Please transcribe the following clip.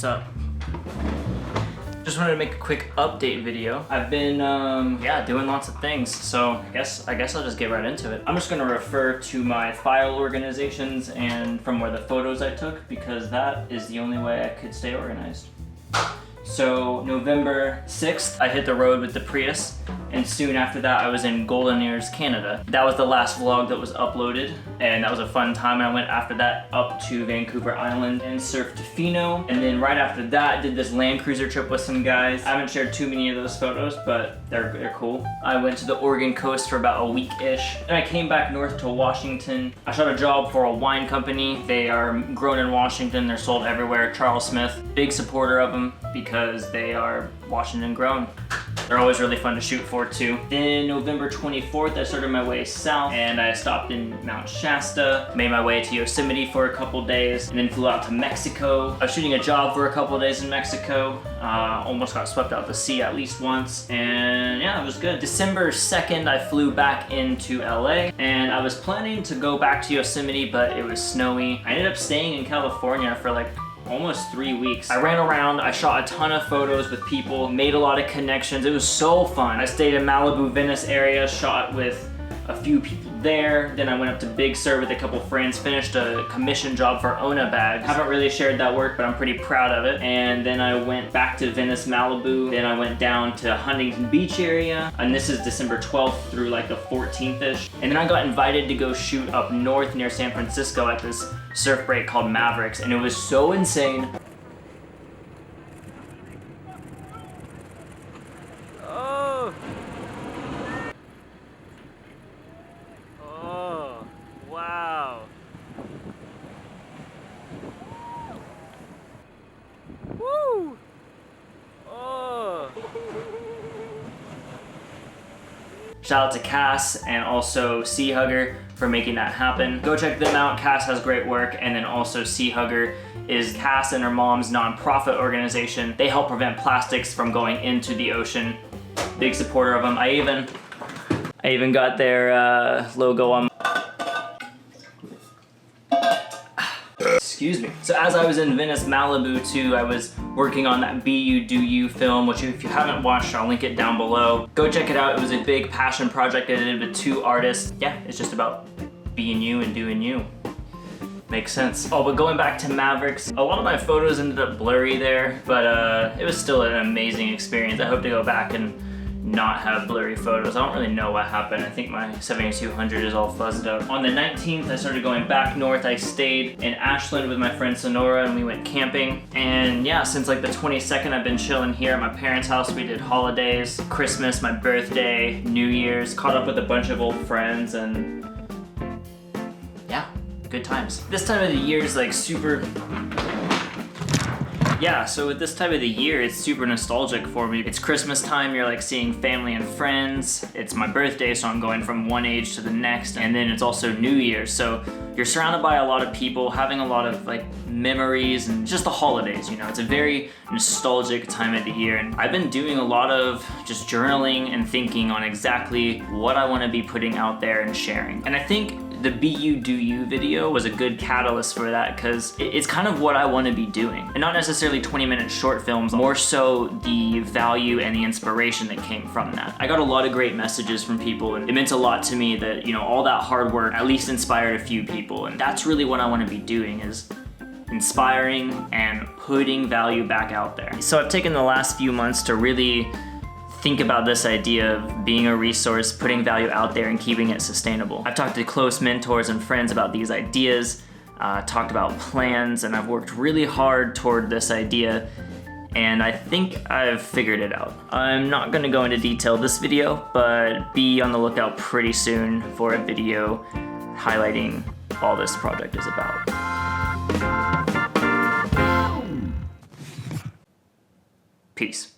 what's up? Just wanted to make a quick update video. I've been, doing lots of things, so I guess I'll just get right into it. I'm just gonna refer to my file organizations and from where the photos I took, because that is the only way I could stay organized. So November 6th, I hit the road with the Prius, and soon after that I was in Golden Ears, Canada. That was the last vlog that was uploaded, and that was a fun time. I went after that up to Vancouver Island and surfed Fino, and then right after that I did this Land Cruiser trip with some guys. I haven't shared too many of those photos, but they're cool. I went to the Oregon coast for about a week-ish, and I came back north to Washington. I shot a job for a wine company. They are grown in Washington, they're sold everywhere. Charles Smith, big supporter of them because they are Washington grown. They're always really fun to shoot for too. Then November 24th, I started my way south and I stopped in Mount Shasta, made my way to Yosemite for a couple days, and then flew out to Mexico. I was shooting a job for a couple days in Mexico. Almost got swept out to sea at least once, and yeah, it was good. December 2nd, I flew back into LA, and I was planning to go back to Yosemite, but it was snowy. I ended up staying in California for like almost 3 weeks. I ran around, I shot a ton of photos with people, made a lot of connections. It was so fun. I stayed in Malibu, Venice area, shot with a few people there. Then I went up to Big Sur with a couple friends, finished a commission job for Ona bags. Haven't really shared that work, but I'm pretty proud of it. And then I went back to Venice, Malibu. Then I went down to Huntington Beach area. And this is December 12th through like the 14th-ish. And then I got invited to go shoot up north near San Francisco at this surf break called Mavericks, and it was so insane. Oh! Oh, wow. Woo! Oh! Shout out to Cass and also Sea Hugger for making that happen. Go check them out. Cass has great work, and then also Sea Hugger is Cass and her mom's nonprofit organization. They help prevent plastics from going into the ocean. Big supporter of them. I even got their logo on. Excuse me. So as I was in Venice, Malibu too, I was working on that Be You Do You film, which if you haven't watched, I'll link it down below. Go check it out. It was a big passion project I did with 2 artists. Yeah, it's just about being you and doing you. Makes sense. Oh, but going back to Mavericks, a lot of my photos ended up blurry there, but it was still an amazing experience. I hope to go back and not have blurry photos. I don't really know what happened. I think my 7200 is all fuzzed up. On the 19th, I started going back north. I stayed in Ashland with my friend Sonora and we went camping. And yeah, since like the 22nd, I've been chilling here at my parents' house. We did holidays, Christmas, my birthday, New Year's, caught up with a bunch of old friends, and yeah, good times. This time of the year is like super... Yeah, so at this time of the year, it's super nostalgic for me. It's Christmas time, you're like seeing family and friends. It's my birthday, so I'm going from one age to the next. And then it's also New Year's, so you're surrounded by a lot of people, having a lot of like memories and just the holidays, you know. It's a very nostalgic time of the year. And I've been doing a lot of just journaling and thinking on exactly what I wanna be putting out there and sharing. And I think the Be You Do You video was a good catalyst for that, because it's kind of what I want to be doing. And not necessarily 20-minute short films, more so the value and the inspiration that came from that. I got a lot of great messages from people, and it meant a lot to me that, you know, all that hard work at least inspired a few people. And that's really what I want to be doing, is inspiring and putting value back out there. So I've taken the last few months to really think about this idea of being a resource, putting value out there and keeping it sustainable. I've talked to close mentors and friends about these ideas, talked about plans, and I've worked really hard toward this idea, and I think I've figured it out. I'm not gonna go into detail this video, but be on the lookout pretty soon for a video highlighting all this project is about. Peace.